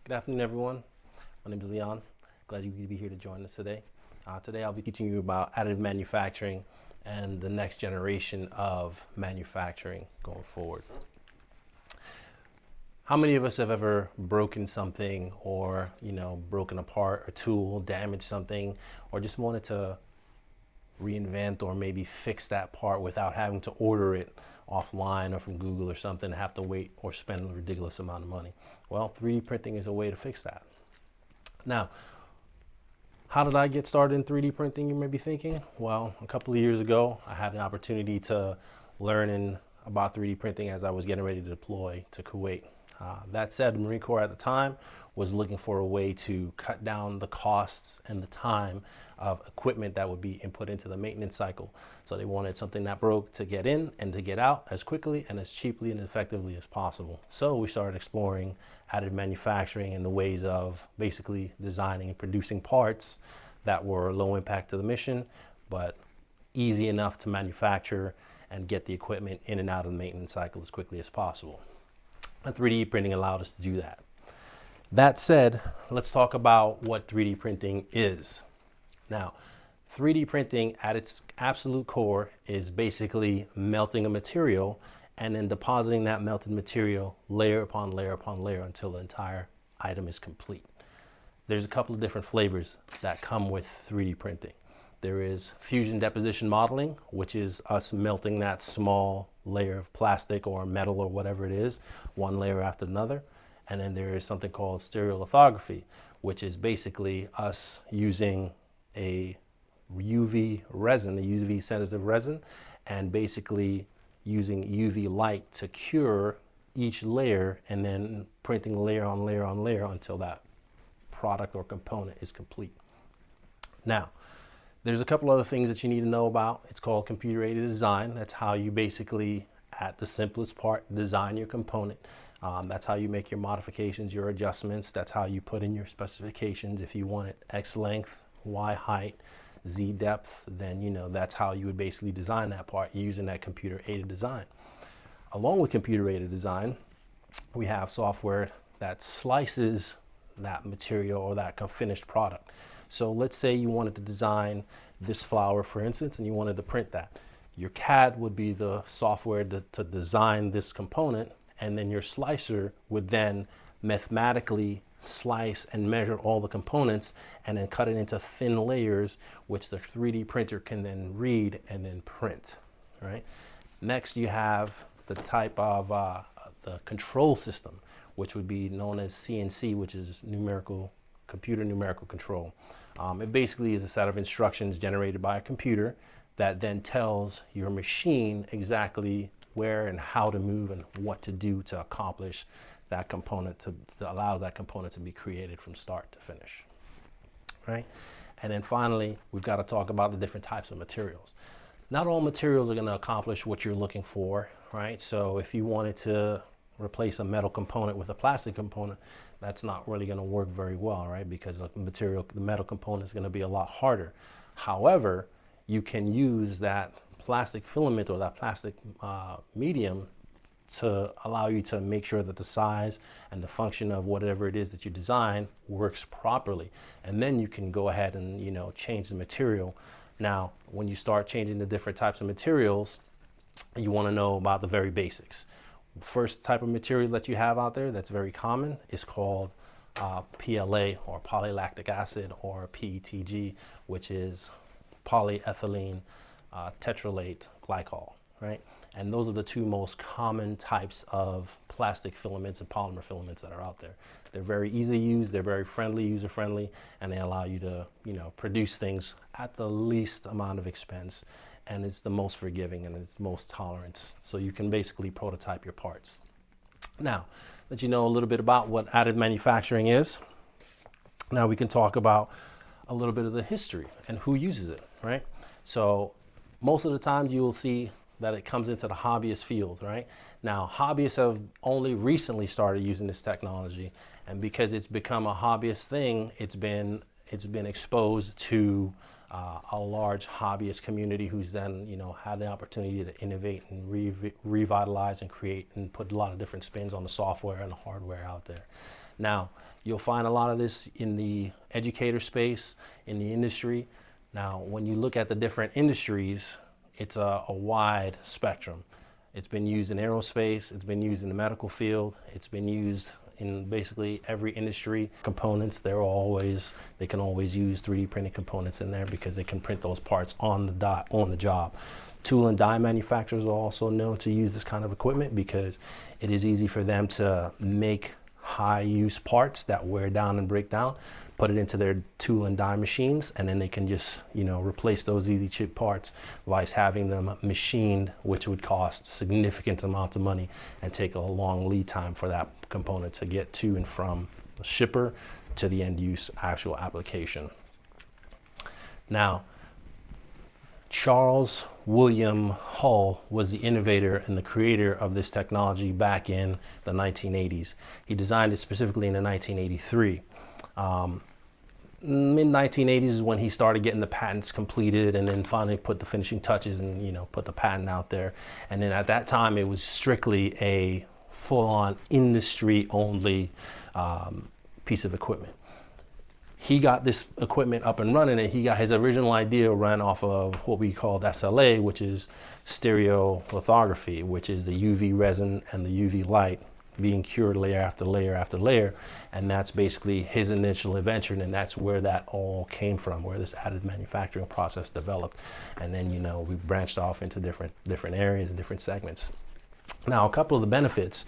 Good afternoon, everyone. My name is Leon. Glad you could be here to join us today. Today I'll be teaching you about additive manufacturing and the next generation of manufacturing going forward. How many of us have ever broken something or, broken apart a tool, damaged something, or just wanted to reinvent or maybe fix that part without having to order it offline or from Google or something, have to wait or spend a ridiculous amount of money? Well, 3D printing is a way to fix that. Now, how did I get started in 3D printing, you may be thinking? Well, a couple of years ago, I had an opportunity to learn about 3D printing as I was getting ready to deploy to Kuwait. That said, the Marine Corps at the time was looking for a way to cut down the costs and the time of equipment that would be input into the maintenance cycle. So they wanted something that broke to get in and to get out as quickly and as cheaply and effectively as possible. So we started exploring additive manufacturing and the ways of basically designing and producing parts that were low impact to the mission, but easy enough to manufacture and get the equipment in and out of the maintenance cycle as quickly as possible. And 3D printing allowed us to do that. That said, let's talk about what 3D printing is. Now, 3D printing at its absolute core is basically melting a material and then depositing that melted material layer upon layer upon layer until the entire item is complete. There's a couple of different flavors that come with 3D printing. There is fusion deposition modeling, which is us melting that small layer of plastic or metal or whatever it is, one layer after another. And then there is something called stereolithography, which is basically us using a UV resin, a UV sensitive resin, and basically using UV light to cure each layer and then printing layer on layer on layer until that product or component is complete. Now, there's a couple other things that you need to know about. It's called computer-aided design. That's how you basically, at the simplest part, design your component. That's how you make your modifications, your adjustments. That's how you put in your specifications. If you want it X length, Y height, Z depth, then that's how you would basically design that part using that computer-aided design. Along with computer-aided design, we have software that slices that material or that finished product. So let's say you wanted to design this flower, for instance, and you wanted to print that. Your CAD would be the software to design this component, and then your slicer would then mathematically slice and measure all the components and then cut it into thin layers, which the 3D printer can then read and then print, right? Next, you have the type of the control system, which would be known as CNC, which is computer numerical control. It basically is a set of instructions generated by a computer that then tells your machine exactly where and how to move and what to do to accomplish that component, to allow that component to be created from start to finish, right? And then finally, we've got to talk about the different types of materials. Not all materials are going to accomplish what you're looking for, right? So if you wanted to replace a metal component with a plastic component, that's not really going to work very well, right? Because the metal component is going to be a lot harder. However, you can use that plastic filament or that plastic medium to allow you to make sure that the size and the function of whatever it is that you design works properly. And then you can go ahead and, change the material. Now, when you start changing the different types of materials, you want to know about the very basics. First type of material that you have out there that's very common is called PLA, or polylactic acid, or PETG, which is polyethylene tetralate glycol, right? And those are the two most common types of plastic filaments and polymer filaments that are out there. They're very easy to use, they're very friendly, user-friendly, and they allow you to, produce things at the least amount of expense, and it's the most forgiving and it's most tolerance. So you can basically prototype your parts. Now, let you know a little bit about what additive manufacturing is. Now we can talk about a little bit of the history and who uses it, right? So most of the time you'll see that it comes into the hobbyist field, right? Now, hobbyists have only recently started using this technology, and because it's become a hobbyist thing, it's been exposed to a large hobbyist community who's then, had the opportunity to innovate and revitalize and create and put a lot of different spins on the software and the hardware out there. Now, you'll find a lot of this in the educator space, in the industry. Now, when you look at the different industries, it's a wide spectrum. It's been used in aerospace, it's been used in the medical field, it's been used in basically every industry. Components, they can always use 3D printed components in there because they can print those parts on the job. Tool and die manufacturers are also known to use this kind of equipment because it is easy for them to make high use parts that wear down and break down, put it into their tool and die machines, and then they can just, replace those easy chip parts versus having them machined, which would cost significant amounts of money and take a long lead time for that component to get to and from the shipper to the end use actual application. Now, Charles William Hull was the innovator and the creator of this technology back in the 1980s. He designed it specifically in 1983. Mid-1980s is when he started getting the patents completed and then finally put the finishing touches and put the patent out there. And then at that time it was strictly a full-on industry-only piece of equipment. He got this equipment up and running, and he got his original idea ran off of what we called SLA, which is stereolithography, which is the UV resin and the UV light being cured layer after layer after layer. And that's basically his initial invention, and that's where that all came from, where this additive manufacturing process developed. And then, we branched off into different areas and different segments. Now, a couple of the benefits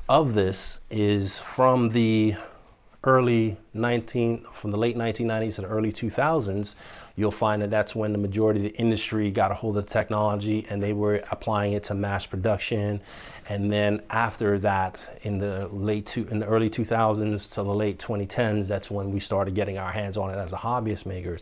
of this is from the late 1990s to the early 2000s, you'll find that that's when the majority of the industry got a hold of the technology and they were applying it to mass production. And then after that, in the early 2000s to the late 2010s, that's when we started getting our hands on it as a hobbyist makers.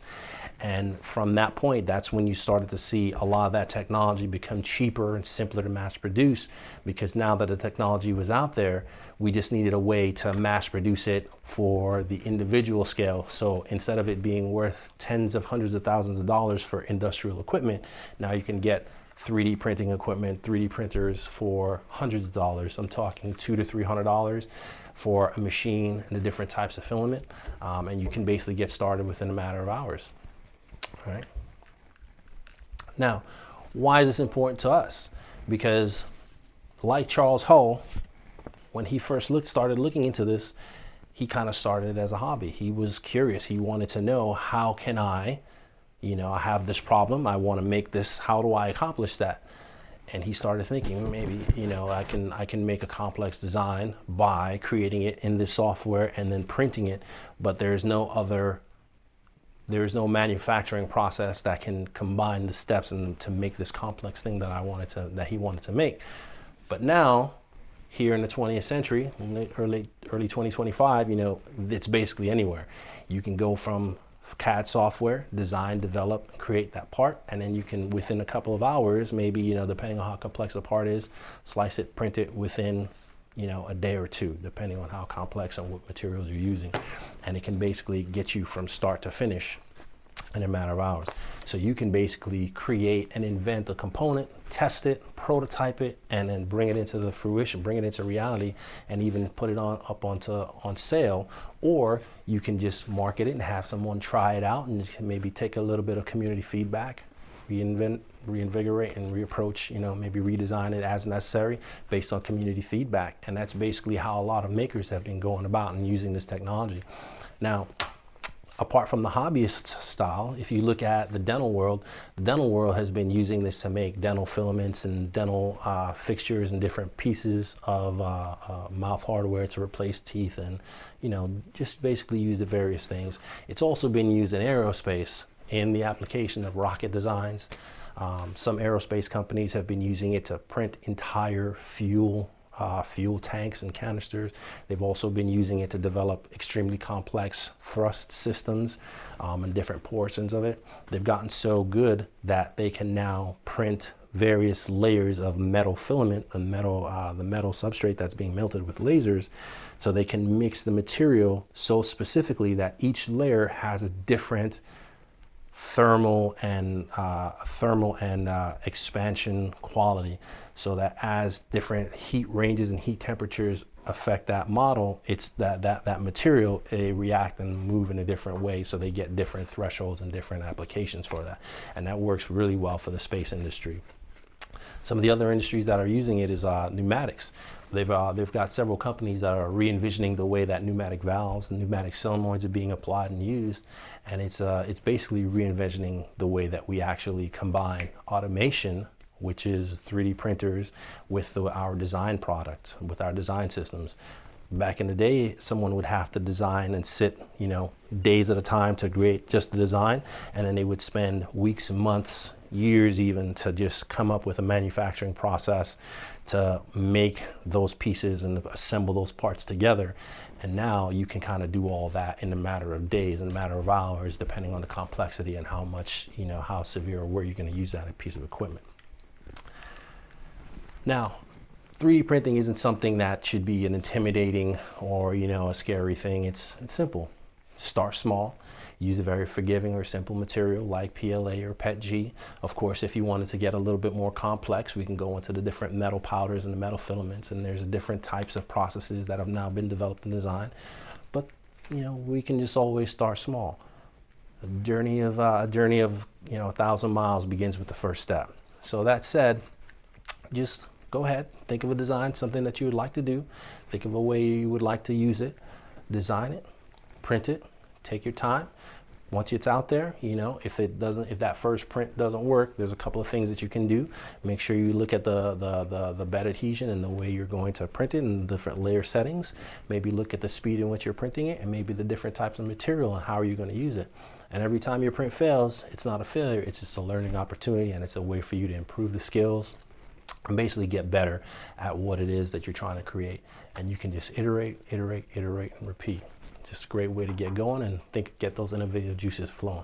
And from that point, that's when you started to see a lot of that technology become cheaper and simpler to mass produce, because now that the technology was out there, we just needed a way to mass produce it for the individual scale. So instead of it being worth tens of hundreds of thousands of dollars for industrial equipment, now you can get 3D printing equipment, 3D printers for hundreds of dollars. I'm talking $200 to $300 for a machine and the different types of filament. And you can basically get started within a matter of hours. All right. Now, why is this important to us? Because like Charles Hull, when he first started looking into this, he kind of started as a hobby. He was curious. He wanted to know, how can I have this problem. I want to make this. How do I accomplish that? And he started thinking, maybe, I can make a complex design by creating it in this software and then printing it, but there's no manufacturing process that can combine the steps and to make this complex thing that he wanted to make. But now, here in the 20th century, early 2025, it's basically anywhere. You can go from CAD software, design, develop, create that part, and then you can, within a couple of hours, maybe, depending on how complex the part is, slice it, print it within, a day or two, depending on how complex and what materials you're using. And it can basically get you from start to finish in a matter of hours. So you can basically create and invent a component, test it, prototype it, and then bring it into the fruition, bring it into reality, and even put it on sale. Or you can just market it and have someone try it out and maybe take a little bit of community feedback, reinvigorate and reapproach, maybe redesign it as necessary based on community feedback. And that's basically how a lot of makers have been going about and using this technology. Now, apart from the hobbyist style, if you look at the dental world has been using this to make dental filaments and dental fixtures and different pieces of mouth hardware to replace teeth, and just basically use the various things. It's also been used in aerospace in the application of rocket designs. Some aerospace companies have been using it to print entire fuel tanks and canisters. They've also been using it to develop extremely complex thrust systems and different portions of it. They've gotten so good that they can now print various layers of metal filament, the metal substrate that's being melted with lasers, so they can mix the material so specifically that each layer has a different thermal and expansion quality, so that as different heat ranges and heat temperatures affect that model, it's that material, they react and move in a different way, so they get different thresholds and different applications for that. And that works really well for the space industry. Some of the other industries that are using it is pneumatics. They've got several companies that are re-envisioning the way that pneumatic valves and pneumatic solenoids are being applied and used, and it's basically re-envisioning the way that we actually combine automation, which is 3D printers, with our design product, with our design systems. Back in the day, someone would have to design and sit, days at a time to create just the design, and then they would spend weeks and months, years even, to just come up with a manufacturing process to make those pieces and assemble those parts together. And now you can kind of do all that in a matter of days, in a matter of hours, depending on the complexity and how much, how severe or where you're going to use that piece of equipment. Now, 3D printing isn't something that should be an intimidating or, a scary thing. It's simple. Start small. Use a very forgiving or simple material like PLA or PETG. Of course, if you wanted to get a little bit more complex, we can go into the different metal powders and the metal filaments, and there's different types of processes that have now been developed and designed. But, we can just always start small. A journey of 1,000 miles begins with the first step. So that said, just go ahead, think of a design, something that you would like to do. Think of a way you would like to use it. Design it, print it, take your time. Once it's out there, if that first print doesn't work, there's a couple of things that you can do. Make sure you look at the bed adhesion and the way you're going to print it and the different layer settings. Maybe look at the speed in which you're printing it, and maybe the different types of material and how are you going to use it. And every time your print fails, it's not a failure, it's just a learning opportunity, and it's a way for you to improve the skills and basically get better at what it is that you're trying to create. And you can just iterate, and repeat. Just a great way to get going and get those innovative juices flowing.